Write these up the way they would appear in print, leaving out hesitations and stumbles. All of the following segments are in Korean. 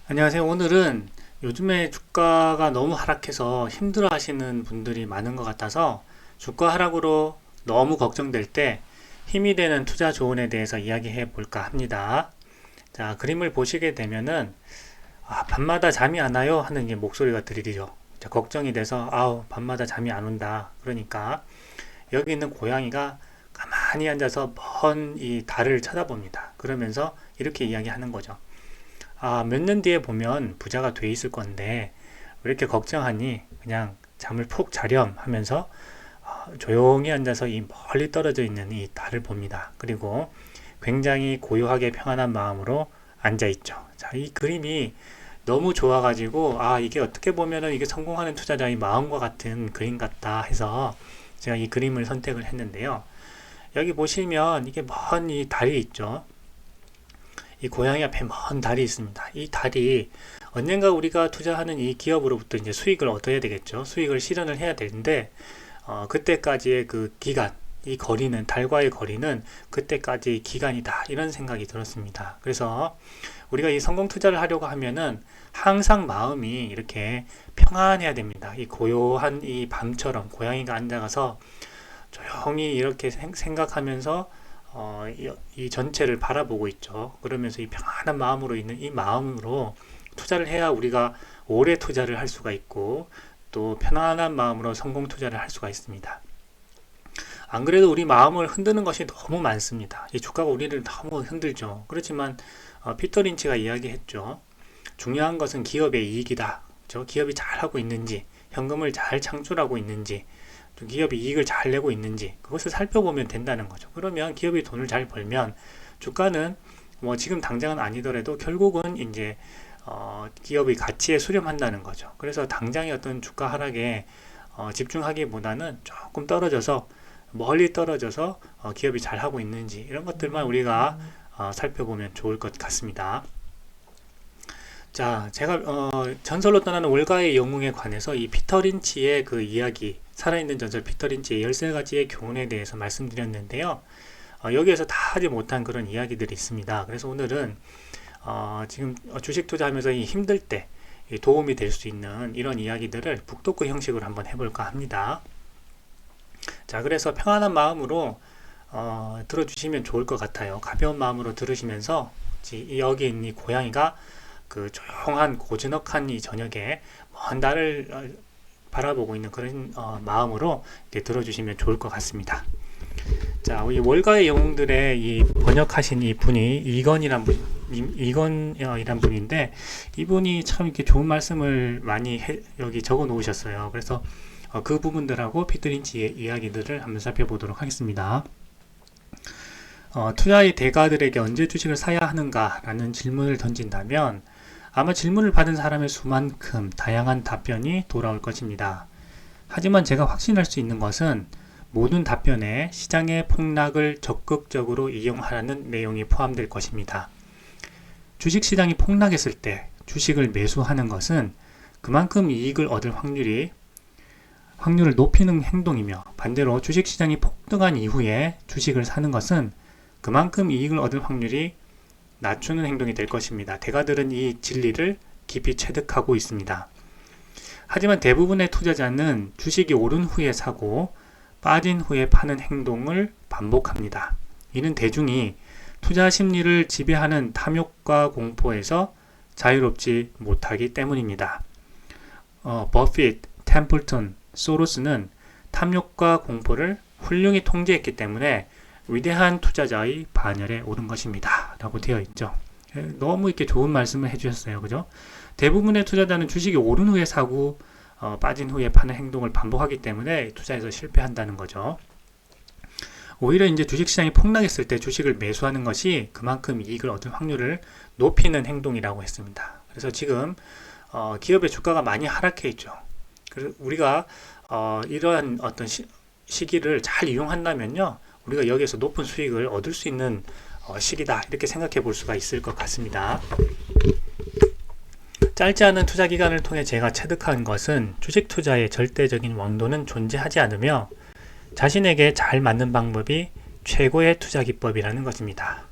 안녕하세요. 오늘은 요즘에 주가가 너무 하락해서 힘들어 하시는 분들이 많은 것 같아서 주가 하락으로 너무 걱정될 때 힘이 되는 투자 조언에 대해서 이야기해 볼까 합니다. 자, 그림을 보시게 되면은 밤마다 잠이 안 와요 하는 이제 목소리가 들리죠. 자, 걱정이 돼서 아우 밤마다 잠이 안 온다. 그러니까 여기 있는 고양이가 가만히 앉아서 먼 이 달을 쳐다봅니다. 그러면서 이렇게 이야기하는 거죠. 몇 년 뒤에 보면 부자가 돼 있을 건데 왜 이렇게 걱정하니? 그냥 잠을 푹 자렴 하면서 조용히 앉아서 이 멀리 떨어져 있는 이 달을 봅니다. 그리고 굉장히 고요하게 평안한 마음으로 앉아 있죠. 자, 이 그림이 너무 좋아가지고 이게 어떻게 보면은 이게 성공하는 투자자의 마음과 같은 그림 같다 해서 제가 이 그림을 선택을 했는데요. 여기 보시면 이게 먼 이 달이 있죠. 이 고양이 앞에 먼 달이 있습니다. 이 달이 언젠가 우리가 투자하는 이 기업으로부터 이제 수익을 얻어야 되겠죠. 수익을 실현을 해야 되는데 그때까지의 그 기간, 이 거리는 달과의 거리는 그때까지 기간이다 이런 생각이 들었습니다. 그래서 우리가 이 성공 투자를 하려고 하면은 항상 마음이 이렇게 평안해야 됩니다. 이 고요한 이 밤처럼 고양이가 앉아가서 조용히 이렇게 생각하면서 이 전체를 바라보고 있죠. 그러면서 이 평안한 마음으로 있는 이 마음으로 투자를 해야 우리가 오래 투자를 할 수가 있고 또 편안한 마음으로 성공 투자를 할 수가 있습니다. 안 그래도 우리 마음을 흔드는 것이 너무 많습니다. 이 주가가 우리를 너무 흔들죠. 그렇지만 피터 린치가 이야기했죠. 중요한 것은 기업의 이익이다. 기업이 잘하고 있는지, 현금을 잘 창출하고 있는지, 기업이 이익을 잘 내고 있는지 그것을 살펴보면 된다는 거죠. 그러면 기업이 돈을 잘 벌면 주가는 뭐 지금 당장은 아니더라도 결국은 이제 기업의 가치에 수렴한다는 거죠. 그래서 당장의 어떤 주가 하락에 집중하기보다는 조금 떨어져서 멀리 떨어져서 기업이 잘 하고 있는지 이런 것들만 우리가 살펴보면 좋을 것 같습니다. 자, 제가 전설로 떠나는 월가의 영웅에 관해서 이 피터 린치의 그 이야기, 살아있는 전설 피터 린치의 13가지의 교훈에 대해서 말씀드렸는데요. 여기에서 다 하지 못한 그런 이야기들이 있습니다. 그래서 오늘은 지금 주식 투자하면서 이 힘들 때 도움이 될 수 있는 이런 이야기들을 북토크 형식으로 한번 해볼까 합니다. 자, 그래서 평안한 마음으로 들어주시면 좋을 것 같아요. 가벼운 마음으로 들으시면서 여기 있는 이 고양이가 그 조용한 고즈넉한 이 저녁에 먼 달을 바라보고 있는 그런 마음으로 들어주시면 좋을 것 같습니다. 자, 이 월가의 영웅들의 이 번역하신 이 분이 이건이란 분인데 이분이 참 이렇게 좋은 말씀을 많이 여기 적어 놓으셨어요. 그래서 그 부분들하고 피터 린치의 이야기들을 한번 살펴보도록 하겠습니다. 투자의 대가들에게 언제 주식을 사야 하는가 라는 질문을 던진다면 아마 질문을 받은 사람의 수만큼 다양한 답변이 돌아올 것입니다. 하지만 제가 확신할 수 있는 것은 모든 답변에 시장의 폭락을 적극적으로 이용하라는 내용이 포함될 것입니다. 주식시장이 폭락했을 때 주식을 매수하는 것은 그만큼 이익을 얻을 확률을 높이는 행동이며 반대로 주식시장이 폭등한 이후에 주식을 사는 것은 그만큼 이익을 얻을 확률이 낮추는 행동이 될 것입니다. 대가들은 이 진리를 깊이 체득하고 있습니다. 하지만 대부분의 투자자는 주식이 오른 후에 사고 빠진 후에 파는 행동을 반복합니다. 이는 대중이 투자 심리를 지배하는 탐욕과 공포에서 자유롭지 못하기 때문입니다. 버핏, 템플턴, 소로스는 탐욕과 공포를 훌륭히 통제했기 때문에 위대한 투자자의 반열에 오른 것입니다. 라고 되어 있죠. 너무 이렇게 좋은 말씀을 해주셨어요. 그죠? 대부분의 투자자는 주식이 오른 후에 사고 빠진 후에 파는 행동을 반복하기 때문에 투자에서 실패한다는 거죠. 오히려 이제 주식시장이 폭락했을 때 주식을 매수하는 것이 그만큼 이익을 얻을 확률을 높이는 행동이라고 했습니다. 그래서 지금 기업의 주가가 많이 하락해 있죠. 그래서 우리가 이러한 어떤 시기를 잘 이용한다면요. 우리가 여기에서 높은 수익을 얻을 수 있는 시기다 이렇게 생각해 볼 수가 있을 것 같습니다. 짧지 않은 투자 기간을 통해 제가 체득한 것은 주식 투자의 절대적인 왕도는 존재하지 않으며 자신에게 잘 맞는 방법이 최고의 투자 기법이라는 것입니다.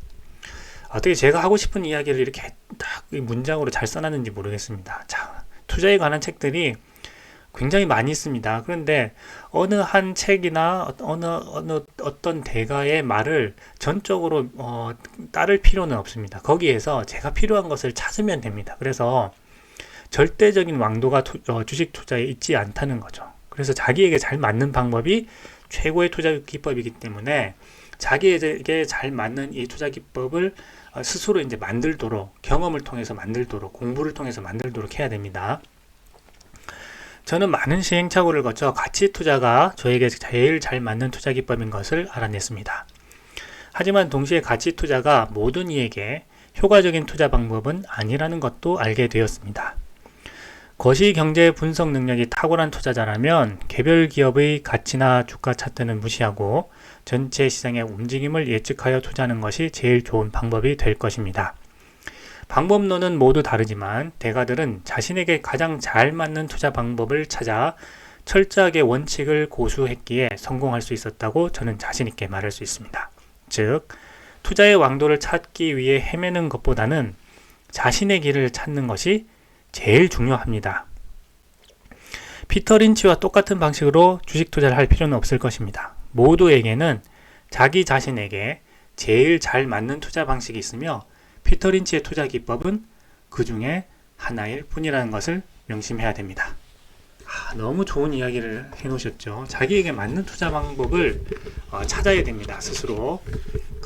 어떻게 제가 하고 싶은 이야기를 이렇게 딱 문장으로 잘 써놨는지 모르겠습니다. 자, 투자에 관한 책들이 굉장히 많이 있습니다. 그런데 어느 한 책이나 어떤 대가의 말을 전적으로 따를 필요는 없습니다. 거기에서 제가 필요한 것을 찾으면 됩니다. 그래서 절대적인 왕도가 주식 투자에 있지 않다는 거죠. 그래서 자기에게 잘 맞는 방법이 최고의 투자 기법이기 때문에 자기에게 잘 맞는 이 투자 기법을 스스로 이제 만들도록, 경험을 통해서 만들도록, 공부를 통해서 만들도록 해야 됩니다. 저는 많은 시행착오를 거쳐 가치 투자가 저에게 제일 잘 맞는 투자 기법인 것을 알아냈습니다. 하지만 동시에 가치 투자가 모든 이에게 효과적인 투자 방법은 아니라는 것도 알게 되었습니다. 거시경제 분석 능력이 탁월한 투자자라면 개별 기업의 가치나 주가 차트는 무시하고 전체 시장의 움직임을 예측하여 투자하는 것이 제일 좋은 방법이 될 것입니다. 방법론은 모두 다르지만 대가들은 자신에게 가장 잘 맞는 투자 방법을 찾아 철저하게 원칙을 고수했기에 성공할 수 있었다고 저는 자신 있게 말할 수 있습니다. 즉, 투자의 왕도를 찾기 위해 헤매는 것보다는 자신의 길을 찾는 것이 제일 중요합니다. 피터 린치와 똑같은 방식으로 주식 투자를 할 필요는 없을 것입니다. 모두에게는 자기 자신에게 제일 잘 맞는 투자 방식이 있으며 피터 린치의 투자 기법은 그 중에 하나일 뿐이라는 것을 명심해야 됩니다. 너무 좋은 이야기를 해놓으셨죠. 자기에게 맞는 투자 방법을 찾아야 됩니다. 스스로.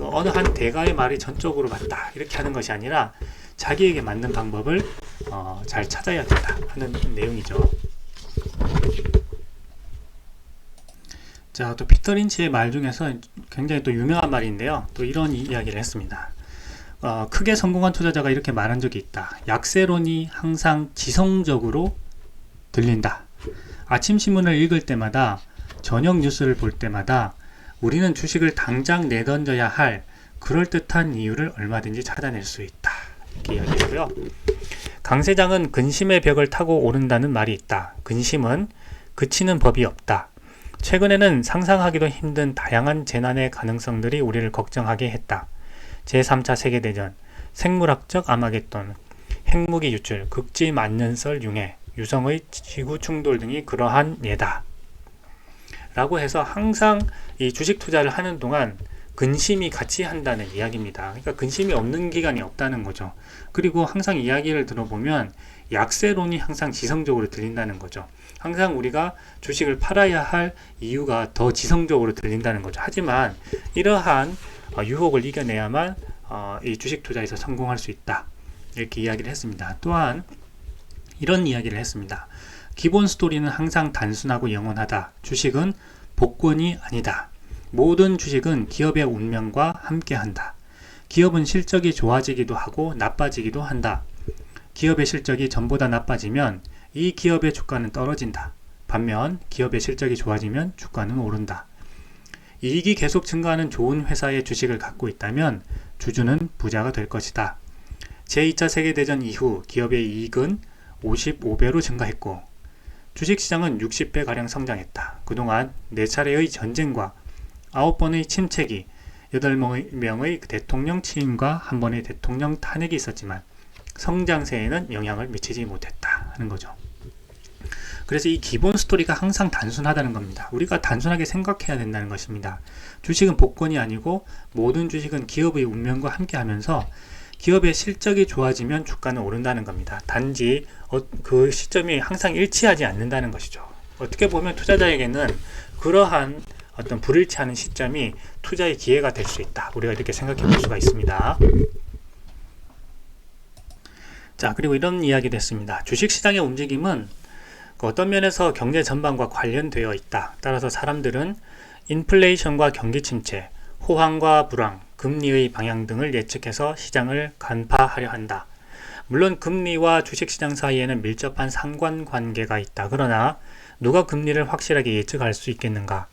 어느 한 대가의 말이 전적으로 맞다 이렇게 하는 것이 아니라 자기에게 맞는 방법을 잘 찾아야 된다 하는 내용이죠. 자, 또 피터 린치의 말 중에서 굉장히 또 유명한 말인데요. 또 이런 이야기를 했습니다. 크게 성공한 투자자가 이렇게 말한 적이 있다. 약세론이 항상 지성적으로 들린다. 아침 신문을 읽을 때마다, 저녁 뉴스를 볼 때마다 우리는 주식을 당장 내던져야 할 그럴듯한 이유를 얼마든지 찾아낼 수 있다. 이렇게 이야기했고요. 강세장은 근심의 벽을 타고 오른다는 말이 있다. 근심은 그치는 법이 없다. 최근에는 상상하기도 힘든 다양한 재난의 가능성들이 우리를 걱정하게 했다. 제3차 세계대전, 생물학적 아마겟돈, 핵무기 유출, 극지 만년설 융해, 유성의 지구 충돌 등이 그러한 예다. 라고 해서 항상 이 주식 투자를 하는 동안 근심이 같이 한다는 이야기입니다. 그러니까 근심이 없는 기간이 없다는 거죠. 그리고 항상 이야기를 들어보면 약세론이 항상 지성적으로 들린다는 거죠. 항상 우리가 주식을 팔아야 할 이유가 더 지성적으로 들린다는 거죠. 하지만 이러한 유혹을 이겨내야만 이 주식 투자에서 성공할 수 있다. 이렇게 이야기를 했습니다. 또한 이런 이야기를 했습니다. 기본 스토리는 항상 단순하고 영원하다. 주식은 복권이 아니다. 모든 주식은 기업의 운명과 함께한다. 기업은 실적이 좋아지기도 하고 나빠지기도 한다. 기업의 실적이 전보다 나빠지면 이 기업의 주가는 떨어진다. 반면 기업의 실적이 좋아지면 주가는 오른다. 이익이 계속 증가하는 좋은 회사의 주식을 갖고 있다면 주주는 부자가 될 것이다. 제2차 세계대전 이후 기업의 이익은 55배로 증가했고 주식시장은 60배가량 성장했다. 그동안 4차례의 전쟁과 9번의 침체기, 8명의 대통령 취임과 1번의 대통령 탄핵이 있었지만 성장세에는 영향을 미치지 못했다 하는 거죠. 그래서 이 기본 스토리가 항상 단순하다는 겁니다. 우리가 단순하게 생각해야 된다는 것입니다. 주식은 복권이 아니고 모든 주식은 기업의 운명과 함께하면서 기업의 실적이 좋아지면 주가는 오른다는 겁니다. 단지 그 시점이 항상 일치하지 않는다는 것이죠. 어떻게 보면 투자자에게는 그러한 어떤 불일치하는 시점이 투자의 기회가 될 수 있다. 우리가 이렇게 생각해 볼 수가 있습니다. 자, 그리고 이런 이야기도 했습니다. 주식시장의 움직임은 어떤 면에서 경제 전반과 관련되어 있다. 따라서 사람들은 인플레이션과 경기 침체, 호황과 불황, 금리의 방향 등을 예측해서 시장을 간파하려 한다. 물론 금리와 주식시장 사이에는 밀접한 상관관계가 있다. 그러나 누가 금리를 확실하게 예측할 수 있겠는가?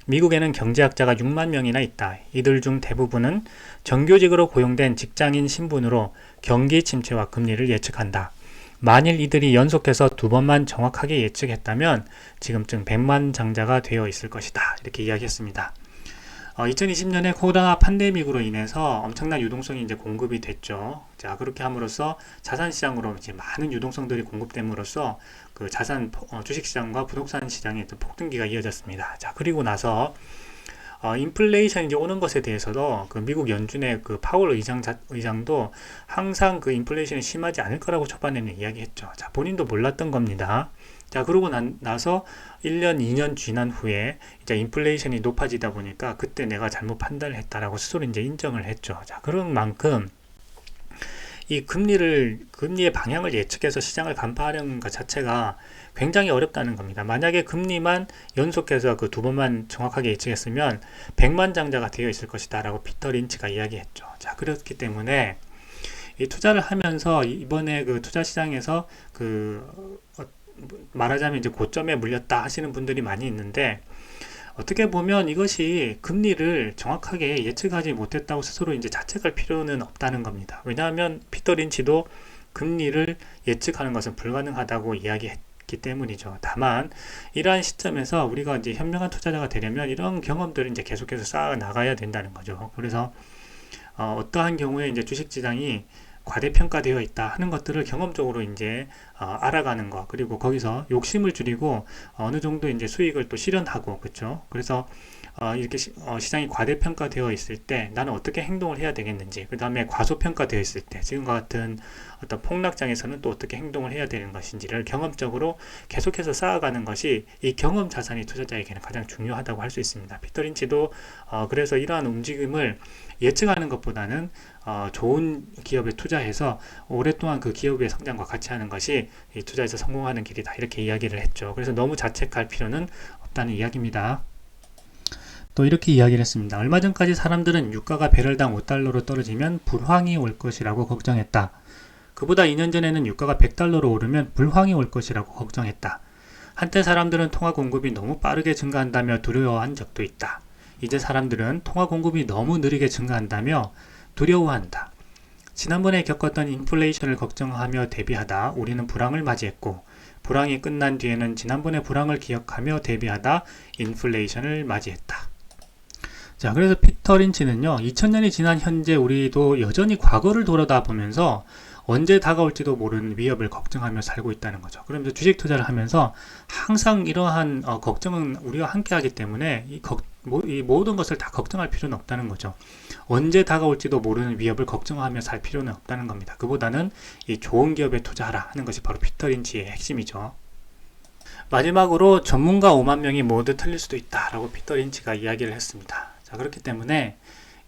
미국에는 경제학자가 6만 명이나 있다. 이들 중 대부분은 정규직으로 고용된 직장인 신분으로 경기 침체와 금리를 예측한다. 만일 이들이 연속해서 2번만 정확하게 예측했다면 지금쯤 100만 장자가 되어 있을 것이다. 이렇게 이야기했습니다. 2020년에 코로나 팬데믹으로 인해서 엄청난 유동성이 이제 공급이 됐죠. 자, 그렇게 함으로써 자산 시장으로 이제 많은 유동성들이 공급됨으로써 그 주식 시장과 부동산 시장의 폭등기가 이어졌습니다. 자, 그리고 나서 인플레이션이 이제 오는 것에 대해서도 그 미국 연준의 그 파월 의장도 항상 그 인플레이션이 심하지 않을 거라고 초반에는 이야기했죠. 자, 본인도 몰랐던 겁니다. 자, 그러고 나서 1년, 2년 지난 후에 이제 인플레이션이 높아지다 보니까 그때 내가 잘못 판단을 했다라고 스스로 이제 인정을 했죠. 자, 그런 만큼 이 금리의 방향을 예측해서 시장을 간파하는 것 자체가 굉장히 어렵다는 겁니다. 만약에 금리만 연속해서 그 두 번만 정확하게 예측했으면 100만 장자가 되어 있을 것이다 라고 피터 린치가 이야기했죠. 자, 그렇기 때문에 이 투자를 하면서 이번에 그 투자 시장에서 말하자면 이제 고점에 물렸다 하시는 분들이 많이 있는데, 어떻게 보면 이것이 금리를 정확하게 예측하지 못했다고 스스로 이제 자책할 필요는 없다는 겁니다. 왜냐하면 피터 린치도 금리를 예측하는 것은 불가능하다고 이야기했기 때문이죠. 다만 이러한 시점에서 우리가 이제 현명한 투자자가 되려면 이런 경험들을 이제 계속해서 쌓아 나가야 된다는 거죠. 그래서 어떠한 경우에 이제 주식시장이 과대평가되어 있다 하는 것들을 경험적으로 이제 알아가는 것, 그리고 거기서 욕심을 줄이고 어느 정도 이제 수익을 또 실현하고, 그렇죠. 그래서 이렇게 시장이 과대평가되어 있을 때 나는 어떻게 행동을 해야 되겠는지, 그 다음에 과소평가되어 있을 때 지금과 같은 어떤 폭락장에서는 또 어떻게 행동을 해야 되는 것인지를 경험적으로 계속해서 쌓아가는 것이 이 경험 자산이 투자자에게는 가장 중요하다고 할 수 있습니다. 피터 린치도 그래서 이러한 움직임을 예측하는 것보다는 좋은 기업에 투자해서 오랫동안 그 기업의 성장과 같이 하는 것이 이 투자에서 성공하는 길이다, 이렇게 이야기를 했죠. 그래서 너무 자책할 필요는 없다는 이야기입니다. 또 이렇게 이야기를 했습니다. 얼마 전까지 사람들은 유가가 배럴당 5달러로 떨어지면 불황이 올 것이라고 걱정했다. 그보다 2년 전에는 유가가 100달러로 오르면 불황이 올 것이라고 걱정했다. 한때 사람들은 통화 공급이 너무 빠르게 증가한다며 두려워한 적도 있다. 이제 사람들은 통화 공급이 너무 느리게 증가한다며 두려워한다. 지난번에 겪었던 인플레이션을 걱정하며 대비하다 우리는 불황을 맞이했고, 불황이 끝난 뒤에는 지난번의 불황을 기억하며 대비하다 인플레이션을 맞이했다. 자, 그래서 피터 린치는요, 2000년이 지난 현재 우리도 여전히 과거를 돌아다 보면서 언제 다가올지도 모르는 위협을 걱정하며 살고 있다는 거죠. 그러면서 주식 투자를 하면서 항상 이러한 걱정은 우리와 함께 하기 때문에 이 모든 것을 다 걱정할 필요는 없다는 거죠. 언제 다가올지도 모르는 위협을 걱정하며 살 필요는 없다는 겁니다. 그보다는 이 좋은 기업에 투자하라 하는 것이 바로 피터 린치의 핵심이죠. 마지막으로 전문가 5만 명이 모두 틀릴 수도 있다라고 피터 린치가 이야기를 했습니다. 자, 그렇기 때문에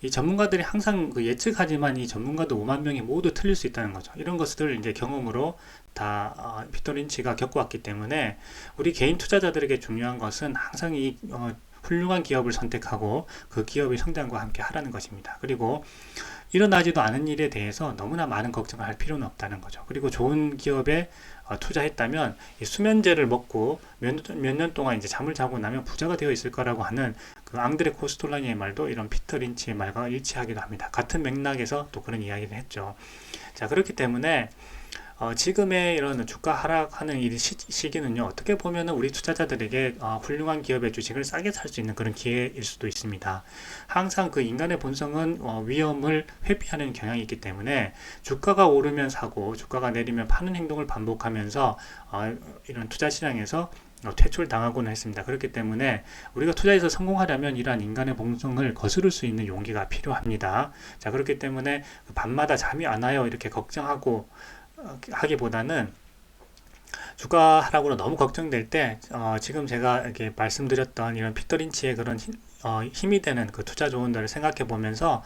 이 전문가들이 항상 예측하지만 이 전문가도 5만 명이 모두 틀릴 수 있다는 거죠. 이런 것들을 이제 경험으로 다 피터 린치가 겪어왔기 때문에 우리 개인 투자자들에게 중요한 것은 항상 이 훌륭한 기업을 선택하고 그 기업의 성장과 함께 하라는 것입니다. 그리고 일어나지도 않은 일에 대해서 너무나 많은 걱정을 할 필요는 없다는 거죠. 그리고 좋은 기업에 투자했다면 이 수면제를 먹고 몇 년 동안 이제 잠을 자고 나면 부자가 되어 있을 거라고 하는 그 앙드레 코스톨라니의 말도 이런 피터 린치의 말과 일치하기도 합니다. 같은 맥락에서 또 그런 이야기를 했죠. 자, 그렇기 때문에 지금의 이런 주가 하락하는 이 시기는요, 어떻게 보면은 우리 투자자들에게 훌륭한 기업의 주식을 싸게 살 수 있는 그런 기회일 수도 있습니다. 항상 그 인간의 본성은 위험을 회피하는 경향이 있기 때문에 주가가 오르면 사고 주가가 내리면 파는 행동을 반복하면서 이런 투자 시장에서 퇴출당하고는 했습니다. 그렇기 때문에 우리가 투자에서 성공하려면 이러한 인간의 본성을 거스를 수 있는 용기가 필요합니다. 자, 그렇기 때문에 밤마다 잠이 안 와요 이렇게 걱정하고 하기보다는 주가 하락으로 너무 걱정될 때 지금 제가 이렇게 말씀드렸던 이런 피터 린치의 그런 힘이 되는 그 투자 조언들을 생각해 보면서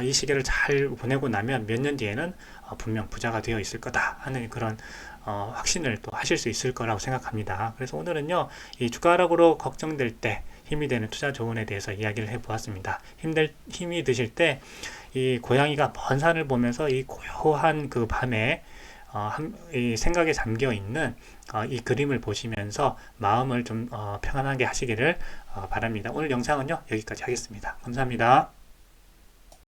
이 시기를 잘 보내고 나면 몇 년 뒤에는 분명 부자가 되어 있을 거다 하는 그런 확신을 또 하실 수 있을 거라고 생각합니다. 그래서 오늘은요, 이 주가 하락으로 걱정될 때 힘이 되는 투자 조언에 대해서 이야기를 해보았습니다. 힘이 드실 때 이 고양이가 먼 산을 보면서 이 고요한 그 밤에 이 생각에 잠겨 있는 이 그림을 보시면서 마음을 좀 평안하게 하시기를 바랍니다. 오늘 영상은요, 여기까지 하겠습니다. 감사합니다.